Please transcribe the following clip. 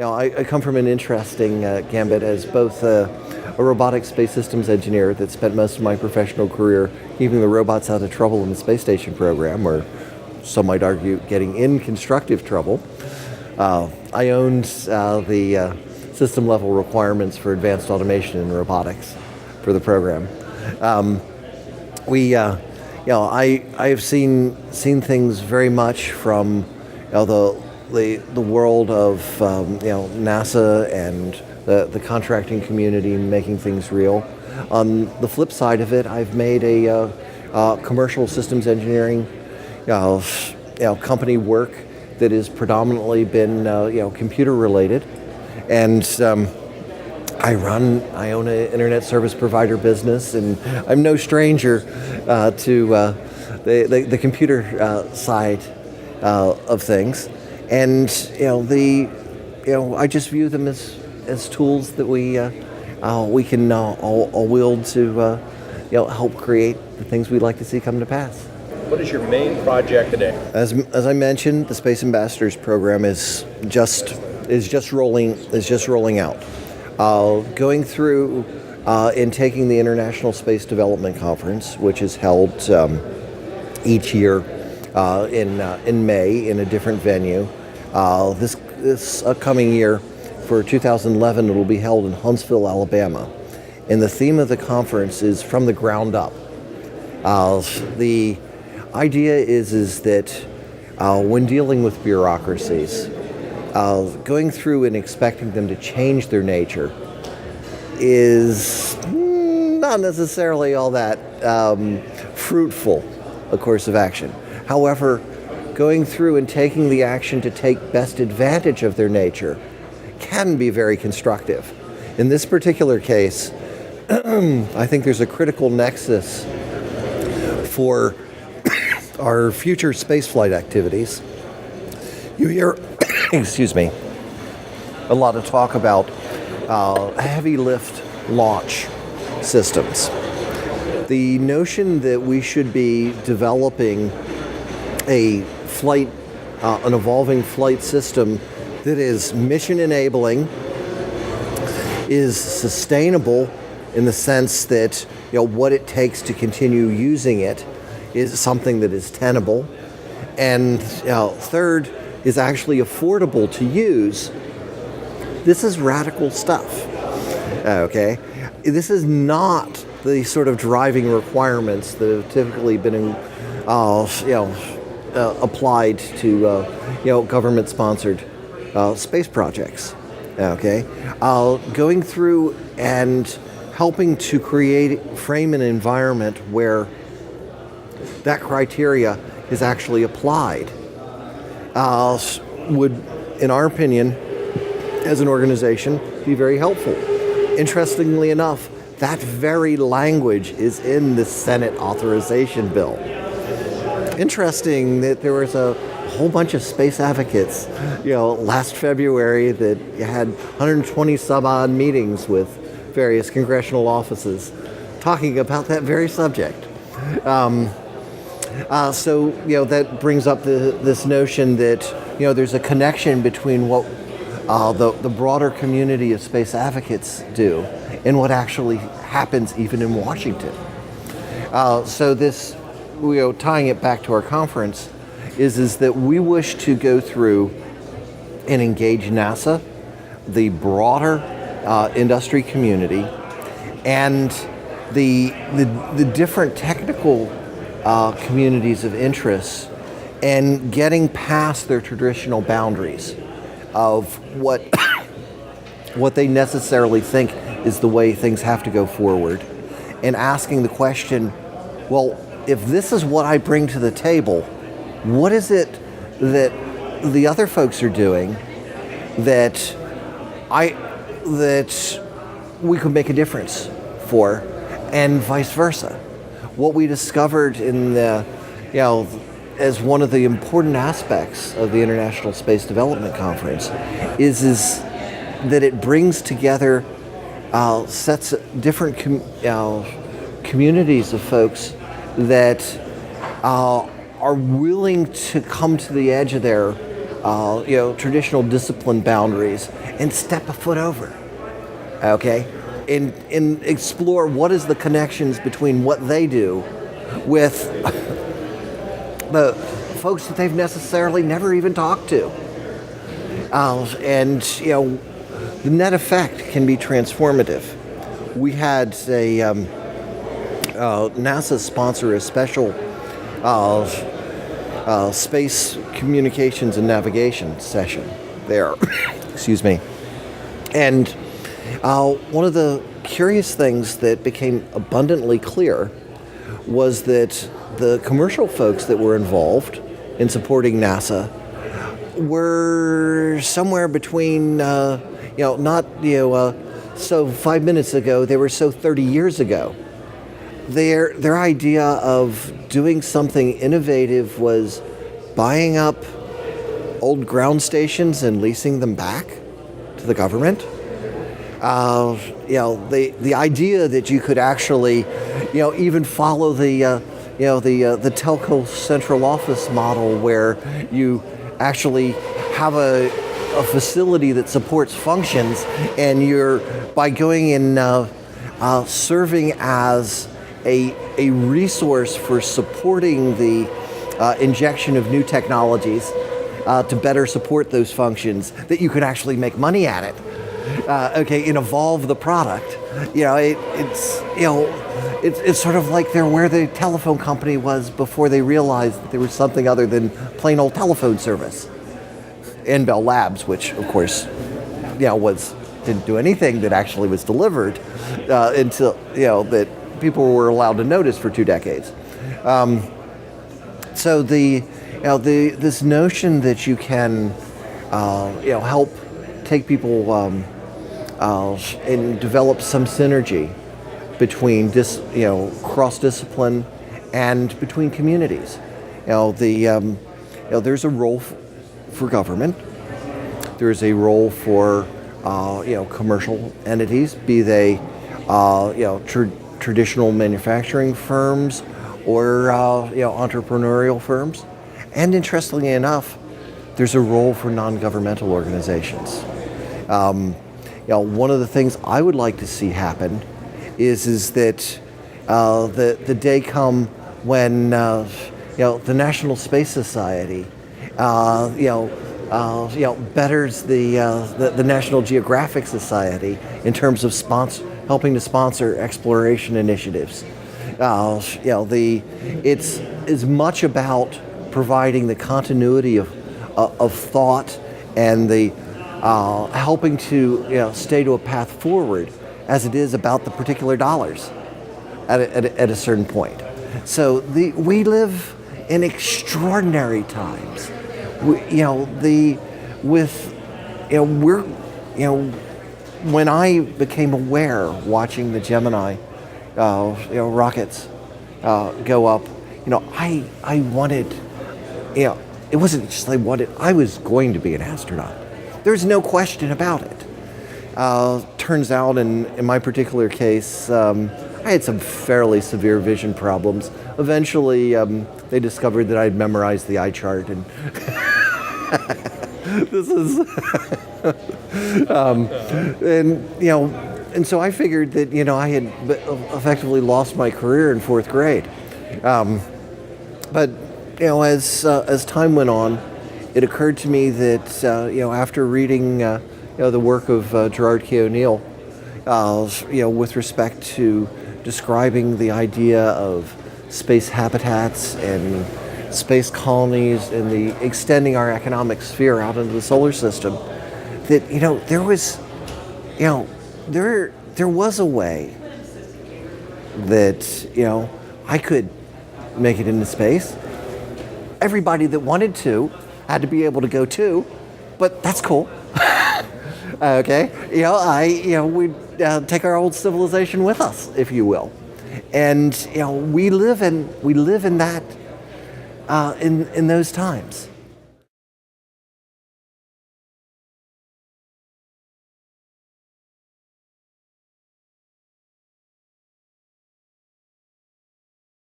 I come from an interesting gambit as both a robotic space systems engineer that spent most of my professional career keeping the robots out of trouble in the space station program, or some might argue getting in constructive trouble. I owned the system level requirements for advanced automation and robotics for the program. I have seen things very much from the world of NASA and the contracting community making things real. On the flip side of it, I've made a commercial systems engineering company work that has predominantly been computer related, and I own an internet service provider business, and I'm no stranger to the computer side of things. And I just view them as tools that we can all wield to help create the things we'd like to see come to pass. What is your main project today? As I mentioned, the Space Ambassadors program is just rolling out. Going through and taking the International Space Development Conference, which is held each year in May in a different venue. This upcoming year, for 2011, it will be held in Huntsville, Alabama. And the theme of the conference is from the ground up. The idea is that when dealing with bureaucracies, going through and expecting them to change their nature is not necessarily all that fruitful a course of action. However, going through and taking the action to take best advantage of their nature can be very constructive. In this particular case, I think there's a critical nexus for our future spaceflight activities. You hear, excuse me, a lot of talk about heavy lift launch systems. The notion that we should be developing an evolving flight system that is mission enabling, is sustainable in the sense that what it takes to continue using it is something that is tenable, and third, is actually affordable to use. This is radical stuff. Okay, this is not the sort of driving requirements that have typically been applied to government-sponsored space projects. Okay, going through and helping to frame an environment where that criteria is actually applied would, in our opinion, as an organization, be very helpful. Interestingly enough, that very language is in the Senate authorization bill. Interesting that there was a whole bunch of space advocates, last February that had 120 some odd meetings with various congressional offices talking about that very subject. So that brings up this notion that there's a connection between what the broader community of space advocates do and what actually happens even in Washington. So this, tying it back to our conference, is that we wish to go through and engage NASA, the broader industry community, and the different technical communities of interest, and getting past their traditional boundaries of what they necessarily think is the way things have to go forward, and asking the question, well, if this is what I bring to the table, what is it that the other folks are doing that we could make a difference for, and vice versa. What we discovered in as one of the important aspects of the International Space Development Conference is that it brings together sets of different communities of folks that are willing to come to the edge of their traditional discipline boundaries and step a foot over. Okay, and explore what is the connections between what they do with the folks that they've necessarily never even talked to. And the net effect can be transformative. We had NASA sponsor a special space communications and navigation session there. Excuse me. And one of the curious things that became abundantly clear was that the commercial folks that were involved in supporting NASA were somewhere between, so 5 minutes ago, they were so 30 years ago. Their idea of doing something innovative was buying up old ground stations and leasing them back to the government. The idea that you could actually, even follow the telco central office model where you actually have a facility that supports functions, and you're by going in serving as a resource for supporting the injection of new technologies to better support those functions, that you could actually make money at it. And evolve the product. It's sort of like they're where the telephone company was before they realized that there was something other than plain old telephone service. And Bell Labs, which of course, didn't do anything that actually was delivered until that people were allowed to notice for 2 decades. So this notion that you can help take people and develop some synergy between cross-discipline and between communities. There's a role for government. There's a role for commercial entities, be they traditional manufacturing firms or entrepreneurial firms. And interestingly enough, there's a role for non-governmental organizations. One of the things I would like to see happen is that the day come when the National Space Society betters the National Geographic Society in terms of helping to sponsor exploration initiatives. It's as much about providing the continuity of thought and the helping to stay to a path forward as it is about the particular dollars at a certain point. So we live in extraordinary times. When I became aware watching the Gemini rockets go up, I wanted, it wasn't just I wanted, I was going to be an astronaut. There's no question about it. Turns out in my particular case, I had some fairly severe vision problems. Eventually, they discovered that I'd memorized the eye chart, and this is, and so I figured that I had effectively lost my career in 4th grade. But as time went on, it occurred to me that after reading the work of Gerard K. O'Neill, with respect to describing the idea of space habitats and space colonies and the extending our economic sphere out into the solar system, that there was a way that I could make it into space. Everybody that wanted to had to be able to go too, but that's cool. Okay, we take our old civilization with us, if you will, and we live in that in those times.